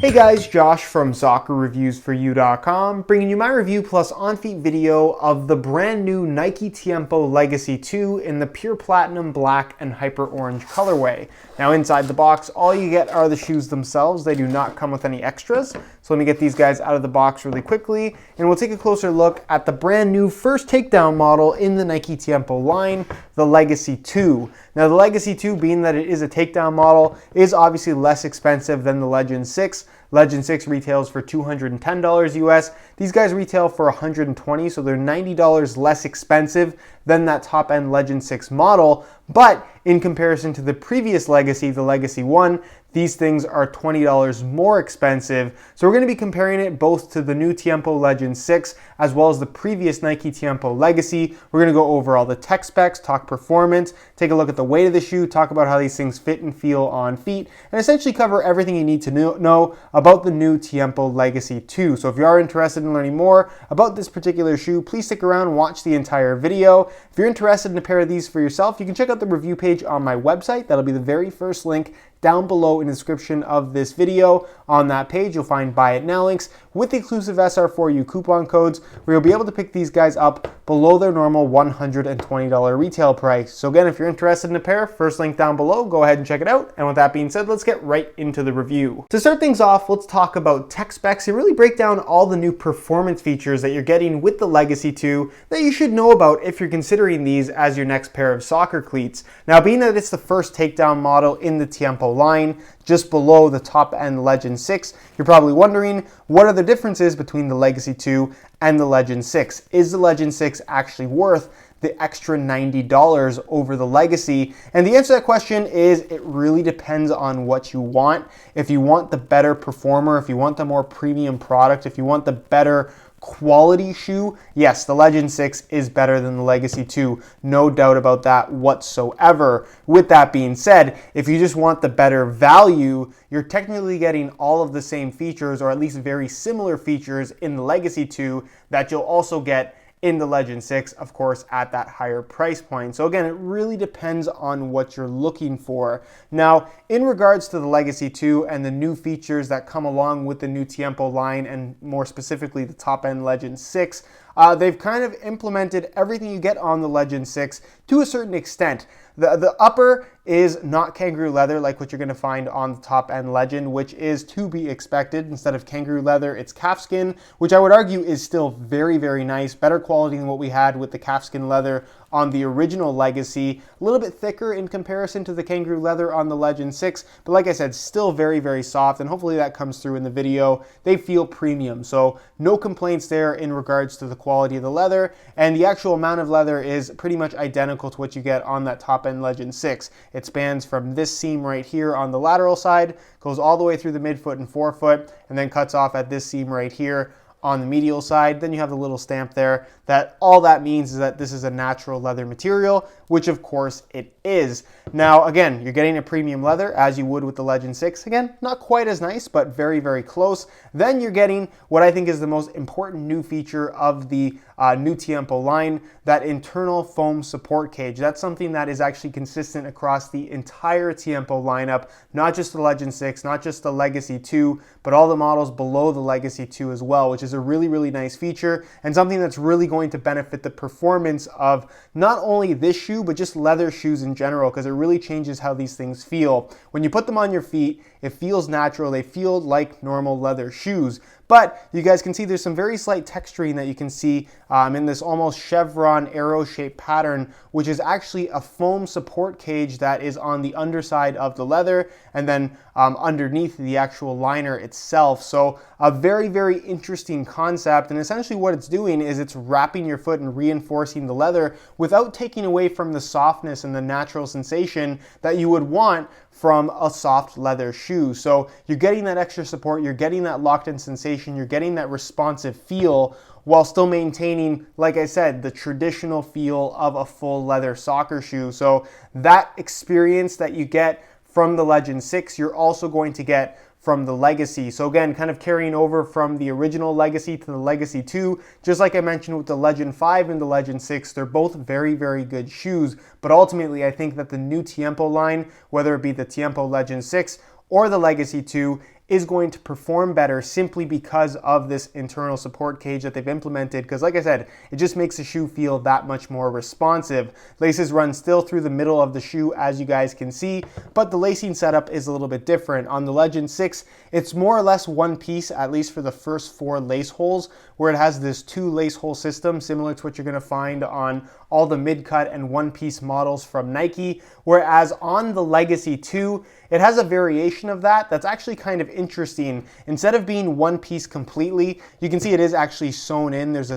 Hey guys, Josh from SoccerReviewsForYou.com, bringing you my review plus on-feet video of the brand new Nike Tiempo Legacy 2 in the pure platinum black and hyper orange colorway. Now inside the box, all you get are the shoes themselves. They do not come with any extras. So let me get these guys out of the box really quickly, and we'll take a closer look at the brand new first takedown model in the Nike Tiempo line, the Legacy 2. Now the Legacy 2, being that it is a takedown model, is obviously less expensive than the Legend 6. Legend 6 retails for $210 US. These guys retail for $120, so they're $90 less expensive than that top-end Legend 6 model. But in comparison to the previous Legacy, the Legacy 1, these things are $20 more expensive. So we're going to be comparing it both to the new Tiempo Legend 6 as well as the previous Nike Tiempo Legacy. We're going to go over all the tech specs, talk performance, take a look at the weight of the shoe, talk about how these things fit and feel on feet, and essentially cover everything you need to know about the new Tiempo Legacy 2. So if you are interested in learning more about this particular shoe, please stick around and watch the entire video. If you're interested in a pair of these for yourself, you can check out the review page on my website. That'll be the very first link down below in the description of this video. On that page, you'll find Buy It Now links with the exclusive SR4U coupon codes where you'll be able to pick these guys up below their normal $120 retail price. So again, if you're interested in a pair, first link down below, go ahead and check it out. And with that being said, let's get right into the review. To start things off, let's talk about tech specs and really break down all the new performance features that you're getting with the Legacy 2 that you should know about if you're considering these as your next pair of soccer cleats. Now, being that it's the first takedown model in the Tiempo line, just below the top-end Legend 6, you're probably wondering, what are the differences between the Legacy 2 and the Legend 6? Is the Legend 6 actually worth the extra $90 over the Legacy? And the answer to that question is it really depends on what you want. If you want the better performer, if you want the more premium product, if you want the better quality shoe, yes, the Legend 6 is better than the Legacy 2. No doubt about that whatsoever. With that being said, if you just want the better value, you're technically getting all of the same features, or at least very similar features in the Legacy 2 that you'll also get in the Legend 6, of course, at that higher price point. So again, it really depends on what you're looking for. Now, in regards to the Legacy 2 and the new features that come along with the new Tiempo line, and more specifically the top-end Legend 6, they've kind of implemented everything you get on the Legend 6 to a certain extent. The upper is not kangaroo leather like what you're going to find on the top-end Legend, which is to be expected. Instead of kangaroo leather, it's calfskin, which I would argue is still very, very nice. Better quality than what we had with the calfskin leather on the original Legacy. A little bit thicker in comparison to the kangaroo leather on the Legend 6, but like I said, still very, very soft, and hopefully that comes through in the video. They feel premium, so no complaints there in regards to the quality of the leather, and the actual amount of leather is pretty much identical to what you get on that top-end Legend 6. It spans from this seam right here on the lateral side, goes all the way through the midfoot and forefoot, and then cuts off at this seam right here on the medial side. Then you have the little stamp there. That all that means is that this is a natural leather material, which of course it is. Now again, you're getting a premium leather as you would with the Legend 6. Again, not quite as nice, but very, very close. Then you're getting what I think is the most important new feature of the new Tiempo line, that internal foam support cage. That's something that is actually consistent across the entire Tiempo lineup, not just the Legend 6, not just the Legacy 2, but all the models below the Legacy 2 as well, which is a really, really nice feature and something that's really going to benefit the performance of not only this shoe, but just leather shoes in general, because it really changes how these things feel. When you put them on your feet, it feels natural. They feel like normal leather shoes. But you guys can see there's some very slight texturing that you can see in this almost chevron arrow-shaped pattern, which is actually a foam support cage that is on the underside of the leather and then underneath the actual liner itself. So a very, very interesting concept, and essentially what it's doing is it's wrapping your foot and reinforcing the leather without taking away from the softness and the natural sensation that you would want from a soft leather shoe. So you're getting that extra support, you're getting that locked-in sensation, you're getting that responsive feel while still maintaining, like I said, the traditional feel of a full leather soccer shoe. So that experience that you get from the Legend 6, you're also going to get from the Legacy. So again, kind of carrying over from the original Legacy to the Legacy 2, just like I mentioned with the Legend 5 and the Legend 6, they're both very, very good shoes. But ultimately, I think that the new Tiempo line, whether it be the Tiempo Legend 6 or the Legacy 2, is going to perform better simply because of this internal support cage that they've implemented, because like I said, it just makes the shoe feel that much more responsive. Laces run still through the middle of the shoe, as you guys can see, but the lacing setup is a little bit different. On the Legend 6, it's more or less one piece, at least for the first 4 lace holes, where it has this 2 lace hole system, similar to what you're gonna find on all the mid-cut and one-piece models from Nike, whereas on the Legacy 2, it has a variation of that that's actually kind of interesting. Instead of being one piece completely, you can see it is actually sewn in. There's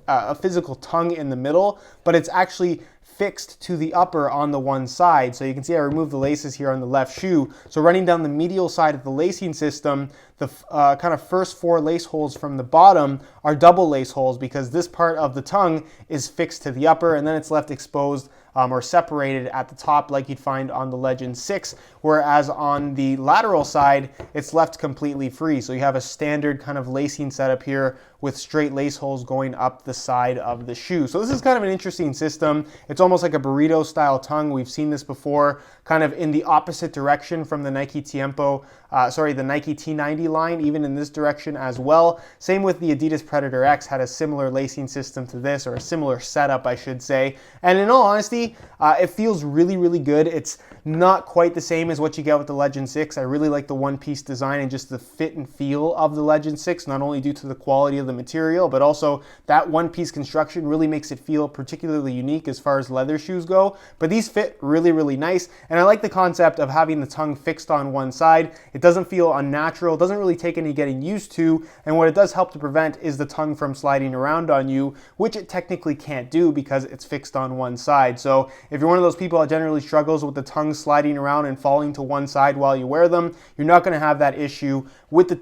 a physical tongue in the middle, but it's actually fixed to the upper on the one side. So you can see I removed the laces here on the left shoe. So running down the medial side of the lacing system, the kind of first 4 lace holes from the bottom are double lace holes because this part of the tongue is fixed to the upper, and then it's left exposed or separated at the top like you'd find on the Legend 6, whereas on the lateral side, it's left completely free. So you have a standard kind of lacing setup here with straight lace holes going up the side of the shoe. So this is kind of an interesting system. It's almost like a burrito style tongue. We've seen this before, kind of in the opposite direction from the Nike Tiempo, the Nike T90 line, even in this direction as well. Same with the Adidas Predator X, had a similar lacing system to this, or a similar setup, I should say. And in all honesty, it feels really, really good. It's not quite the same as what you get with the Legend 6. I really like the one-piece design and just the fit and feel of the Legend 6, not only due to the quality of the material, but also that one-piece construction really makes it feel particularly unique as far as leather shoes go. But these fit really, really nice, and I like the concept of having the tongue fixed on one side. It doesn't feel unnatural, doesn't really take any getting used to, and what it does help to prevent is the tongue from sliding around on you, which it technically can't do because it's fixed on one side. So if you're one of those people that generally struggles with the tongue sliding around and falling to one side while you wear them, you're not going to have that issue with the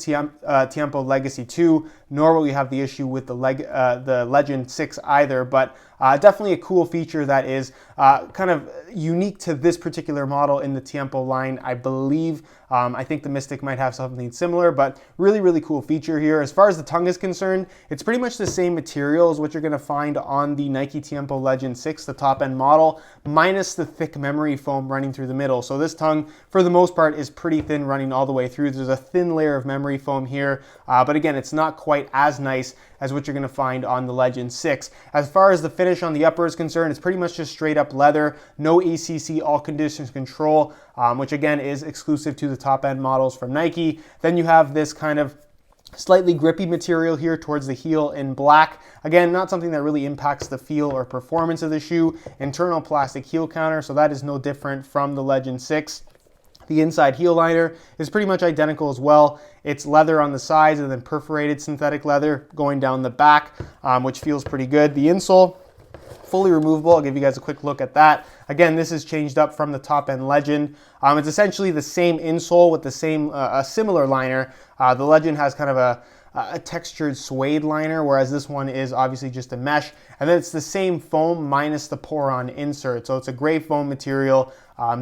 Tiempo Legacy 2, nor will you have the issue with the Legend 6 either. But definitely a cool feature that is kind of unique to this particular model in the Tiempo line, I believe. I think the Mystic might have something similar, but really, really cool feature here. As far as the tongue is concerned, it's pretty much the same material as what you're going to find on the Nike Tiempo Legend 6, the top-end model, minus the thick memory foam running through the middle. So this tongue, for the most part, is pretty thin running all the way through. There's a thin layer of memory foam here, but again, it's not quite as nice as what you're going to find on the Legend 6. As far as the finish on the upper is concerned, it's pretty much just straight up leather, no ACC all conditions control, which again is exclusive to the top end models from Nike. Then you have this kind of slightly grippy material here towards the heel in black. Again, not something that really impacts the feel or performance of the shoe. Internal plastic heel counter, so that is no different from the Legend 6. The inside heel liner is pretty much identical as well. It's leather on the sides and then perforated synthetic leather going down the back, which feels pretty good. The insole, fully removable. I'll give you guys a quick look at that. Again, this is changed up from the top end Legend. It's essentially the same insole with the same, a similar liner. The Legend has kind of a textured suede liner, whereas this one is obviously just a mesh. And then it's the same foam minus the pour-on insert. So it's a gray foam material,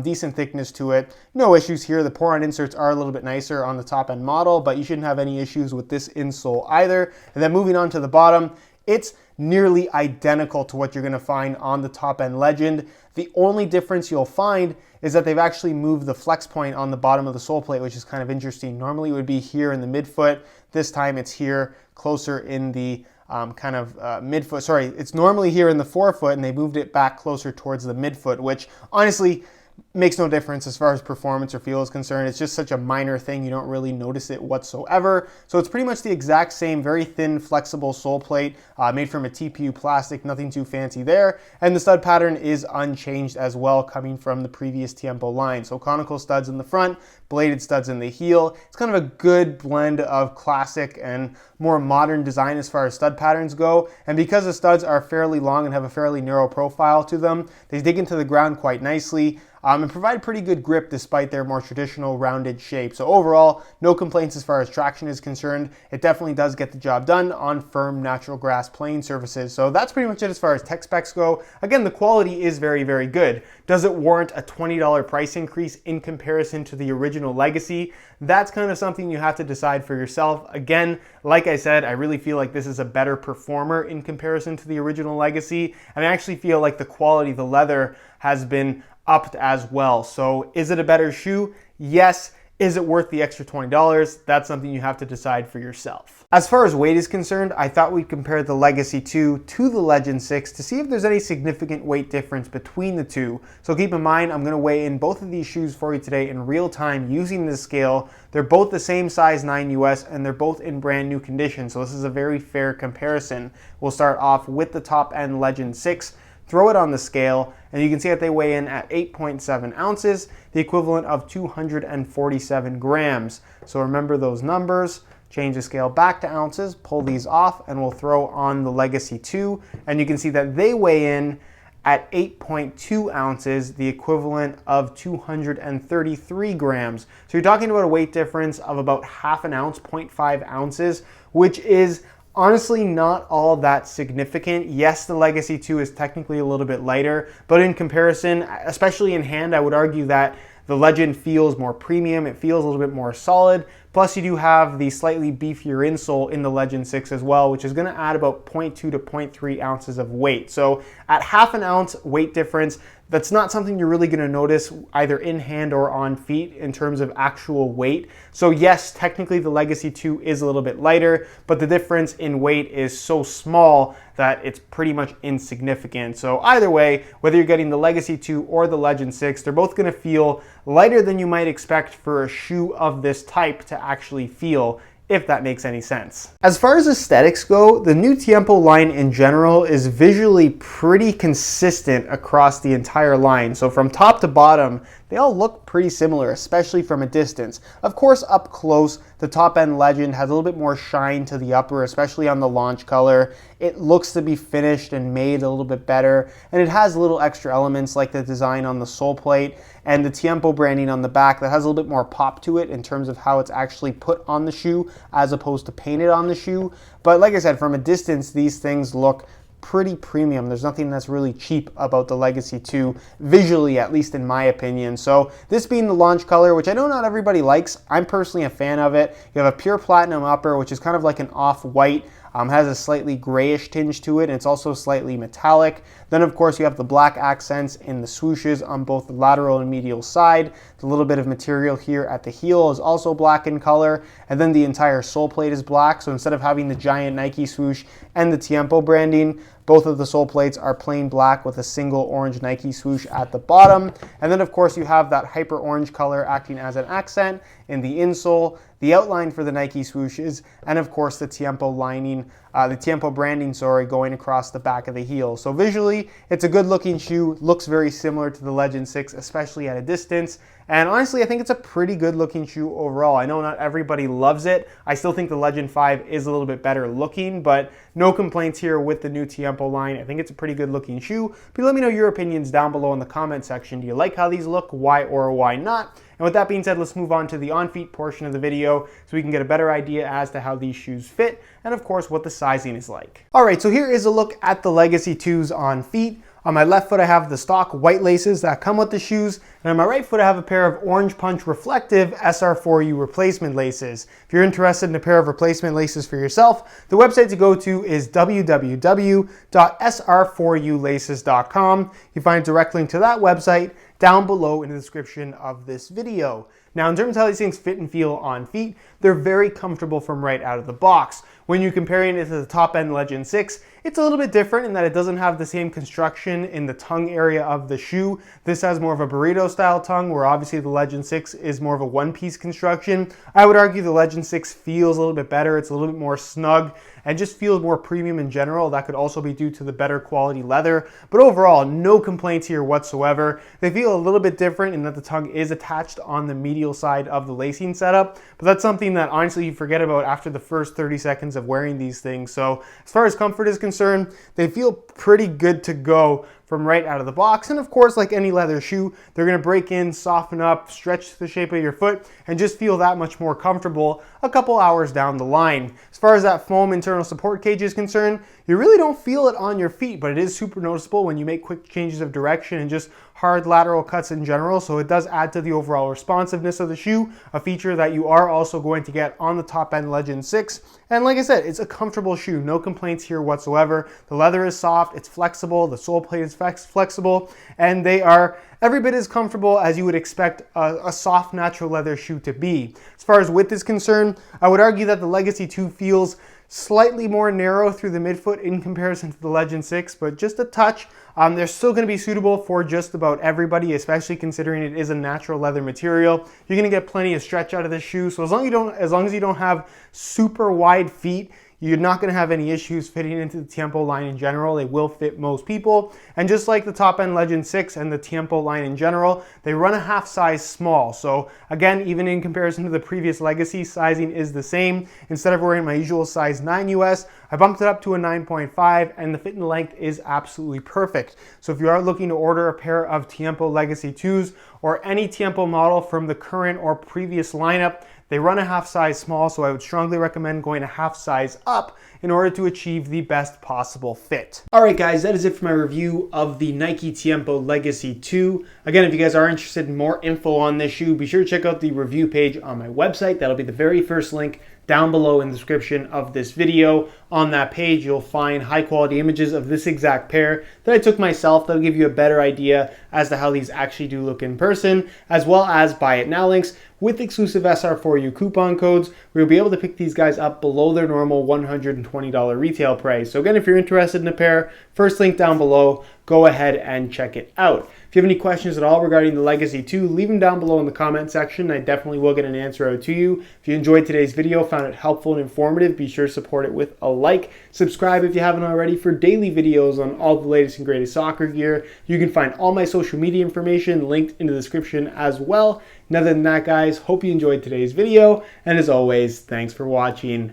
decent thickness to it. No issues here. The pour-on inserts are a little bit nicer on the top-end model, but you shouldn't have any issues with this insole either. And then moving on to the bottom, it's nearly identical to what you're going to find on the top-end Legend. The only difference you'll find is that they've actually moved the flex point on the bottom of the sole plate, which is kind of interesting. Normally it would be here in the midfoot. This time it's here closer in the midfoot. Sorry, it's normally here in the forefoot, and they moved it back closer towards the midfoot, which honestly makes no difference as far as performance or feel is concerned. It's just such a minor thing, you don't really notice it whatsoever. So it's pretty much the exact same, very thin, flexible sole plate made from a TPU plastic, nothing too fancy there. And the stud pattern is unchanged as well, coming from the previous Tiempo line. So conical studs in the front, bladed studs in the heel. It's kind of a good blend of classic and more modern design as far as stud patterns go. And because the studs are fairly long and have a fairly narrow profile to them, they dig into the ground quite nicely. And provide pretty good grip despite their more traditional rounded shape. So overall, no complaints as far as traction is concerned. It definitely does get the job done on firm natural grass playing surfaces. So that's pretty much it as far as tech specs go. Again, the quality is very, very good. Does it warrant a $20 price increase in comparison to the original Legacy? That's kind of something you have to decide for yourself. Again, like I said, I really feel like this is a better performer in comparison to the original Legacy. And I actually feel like the quality of the leather has been upped as well. So is it a better shoe? Yes. Is it worth the extra $20? That's something you have to decide for yourself. As far as weight is concerned, I thought we'd compare the Legacy 2 to the Legend 6 to see if there's any significant weight difference between the two. So keep in mind, I'm going to weigh in both of these shoes for you today in real time using this scale. They're both the same size 9 US and they're both in brand new condition. So this is a very fair comparison. We'll start off with the top end Legend 6. Throw it on the scale, and you can see that they weigh in at 8.7 ounces, the equivalent of 247 grams. So remember those numbers, change the scale back to ounces, pull these off, and we'll throw on the Legacy 2, and you can see that they weigh in at 8.2 ounces, the equivalent of 233 grams. So you're talking about a weight difference of about half an ounce, 0.5 ounces, which is honestly not all that significant. Yes, the Legacy 2 is technically a little bit lighter, but in comparison, especially in hand, I would argue that the Legend feels more premium. It feels a little bit more solid. Plus, you do have the slightly beefier insole in the Legend 6 as well, which is going to add about 0.2 to 0.3 ounces of weight. So at half an ounce weight difference, that's not something you're really going to notice either in hand or on feet in terms of actual weight. So yes, technically the Legacy 2 is a little bit lighter, but the difference in weight is so small that it's pretty much insignificant. So either way, whether you're getting the Legacy 2 or the Legend 6, they're both going to feel lighter than you might expect for a shoe of this type to actually feel, if that makes any sense. As far as aesthetics go, the new Tiempo line in general is visually pretty consistent across the entire line. So from top to bottom, they all look pretty similar, especially from a distance. Of course, up close, the top end Legend has a little bit more shine to the upper, especially on the launch color. It looks to be finished and made a little bit better, and it has little extra elements like the design on the sole plate and the Tiempo branding on the back that has a little bit more pop to it in terms of how it's actually put on the shoe as opposed to painted on the shoe. But like I said, from a distance, these things look pretty premium. There's nothing that's really cheap about the Legacy 2, visually, at least in my opinion. So this being the launch color, which I know not everybody likes, I'm personally a fan of it. You have a pure platinum upper, which is kind of like an off-white, has a slightly grayish tinge to it, and it's also slightly metallic. Then of course you have the black accents in the swooshes on both the lateral and medial side. The little bit of material here at the heel is also black in color, and then the entire sole plate is black. So instead of having the giant Nike swoosh and the Tiempo branding, both of the sole plates are plain black with a single orange Nike swoosh at the bottom. And then of course you have that hyper orange color acting as an accent in the insole, the outline for the Nike swooshes, and of course the Tiempo lining, the Tiempo branding, going across the back of the heel. So visually, it's a good looking shoe, looks very similar to the Legend 6, especially at a distance. And honestly, I think it's a pretty good looking shoe overall. I know not everybody loves it. I still think the Legend 5 is a little bit better looking, but no complaints here with the new Tiempo line. I think it's a pretty good looking shoe. But let me know your opinions down below in the comment section. Do you like how these look? Why or why not? And with that being said, let's move on to the on-feet portion of the video so we can get a better idea as to how these shoes fit and of course what the sizing is like. All right, so here is a look at the Legacy 2s on feet. On my left foot, I have the stock white laces that come with the shoes, and on my right foot, I have a pair of Orange Punch reflective SR4U replacement laces. If you're interested in a pair of replacement laces for yourself, the website to go to is www.sr4ulaces.com. You find a direct link to that website down below in the description of this video. Now, in terms of how these things fit and feel on feet, they're very comfortable from right out of the box. When you're comparing it to the top end Legend 6, it's a little bit different in that it doesn't have the same construction in the tongue area of the shoe. This has more of a burrito style tongue, where obviously the Legend 6 is more of a one-piece construction. I would argue the Legend 6 feels a little bit better. It's a little bit more snug and just feels more premium in general. That could also be due to the better quality leather. But overall, no complaints here whatsoever. They feel a little bit different in that the tongue is attached on the medial side of the lacing setup, but that's something that honestly you forget about after the first 30 seconds of wearing these things. So as far as comfort is concerned, they feel pretty good to go from right out of the box. And of course, like any leather shoe, they're gonna break in, soften up, stretch the shape of your foot, and just feel that much more comfortable a couple hours down the line. As far as that foam internal support cage is concerned, you really don't feel it on your feet, but it is super noticeable when you make quick changes of direction and just hard lateral cuts in general. So it does add to the overall responsiveness of the shoe, a feature that you are also going to get on the top end Legend 6. And like I said, it's a comfortable shoe, no complaints here whatsoever. The leather is soft, it's flexible, the sole plate is flexible, and they are every bit as comfortable as you would expect a soft natural leather shoe to be. As far as width is concerned, I would argue that the Legacy 2 feels slightly more narrow through the midfoot in comparison to the Legend 6, but just a touch. They're still going to be suitable for just about everybody, especially considering it is a natural leather material. You're going to get plenty of stretch out of this shoe, so as long as you don't have super wide feet, you're not going to have any issues fitting into the Tiempo line in general. They will fit most people. And just like the top-end Legend 6 and the Tiempo line in general, they run a half size small. So again, even in comparison to the previous Legacy, sizing is the same. Instead of wearing my usual size 9 US, I bumped it up to a 9.5, and the fit and length is absolutely perfect. So if you are looking to order a pair of Tiempo Legacy 2s or any Tiempo model from the current or previous lineup, they run a half size small, so I would strongly recommend going a half size up in order to achieve the best possible fit. All right, guys, that is it for my review of the Nike Tiempo Legacy 2. Again, if you guys are interested in more info on this shoe, be sure to check out the review page on my website. That'll be the very first link down below in the description of this video. On that page, you'll find high quality images of this exact pair that I took myself. That'll give you a better idea as to how these actually do look in person, as well as buy it now links with exclusive SR4U coupon codes, where you'll be able to pick these guys up below their normal $120 retail price. So again, if you're interested in a pair, first link down below, go ahead and check it out. If you have any questions at all regarding the Legacy 2, leave them down below in the comment section. I definitely will get an answer out to you. If you enjoyed today's video, found it helpful and informative, be sure to support it with a like. Subscribe if you haven't already for daily videos on all the latest and greatest soccer gear. You can find all my social media information linked in the description as well. And other than that, guys, hope you enjoyed today's video. And as always, thanks for watching.